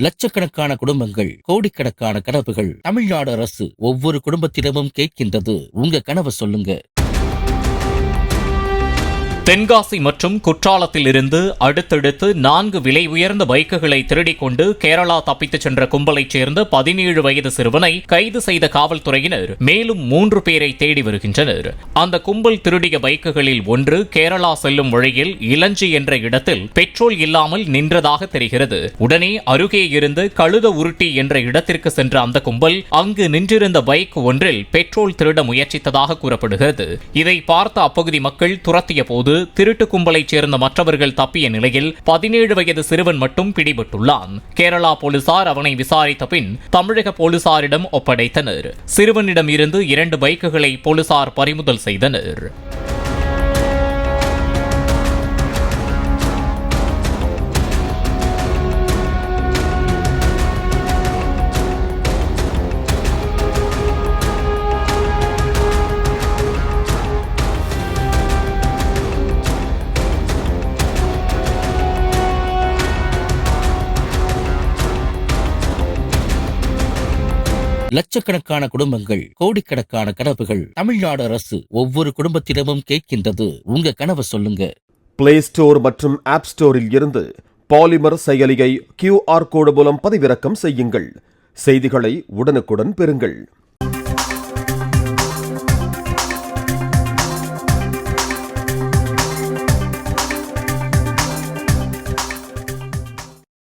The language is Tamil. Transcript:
லட்சக்கணக்கான குடும்பங்கள், கோடிக்கணக்கான கனவுகள். தமிழ்நாடு அரசு ஒவ்வொரு குடும்பத்திடமும் கேட்கின்றது, உங்க கனவை சொல்லுங்க. தென்காசி மற்றும் குற்றாலத்தில் இருந்து அடுத்தடுத்து 4 விலை உயர்ந்த பைக்குகளை திருடிக் கொண்டு கேரளா தப்பித்துச் சென்ற கும்பலைச் சேர்ந்த 17 வயது சிறுவனை கைது செய்த காவல்துறையினர் மேலும் 3 பேரை தேடி வருகின்றனர். அந்த கும்பல் திருடிய பைக்குகளில் ஒன்று கேரளா செல்லும் வழியில் இளஞ்சி என்ற இடத்தில் பெட்ரோல் இல்லாமல் நின்றதாக தெரிகிறது. உடனே அருகே இருந்து கழுத உருட்டி என்ற இடத்திற்கு சென்ற அந்த கும்பல் அங்கு நின்றிருந்த பைக் ஒன்றில் பெட்ரோல் திருட முயற்சித்ததாக கூறப்படுகிறது. இதை பார்த்த அப்பகுதி மக்கள் துரத்திய போது திருட்டு கும்பலைச் சேர்ந்த மற்றவர்கள் தப்பிய நிலையில் 17 வயது சிறுவன் மட்டும் பிடிபட்டுள்ளான். கேரளா போலீசார் அவனை விசாரித்த பின் தமிழக போலீசாரிடம் ஒப்படைத்தனர். சிறுவனிடம் இருந்து 2 பைக்குகளை போலீசார் பறிமுதல் செய்தனர். லட்சக்கணக்கான குடும்பங்கள், கோடிக்கணக்கான கனவுகள். தமிழ்நாடு அரசு ஒவ்வொரு குடும்பத்திடமும் கேட்கின்றது, உங்க கனவை சொல்லுங்க. பிளே ஸ்டோர் மற்றும் ஆப் ஸ்டோரில் இருந்து பாலிமர் செயலியை QR கோடு மூலம் பதிவிறக்கம் செய்யுங்கள். செய்திகளை உடனுக்குடன் பெறுங்கள்.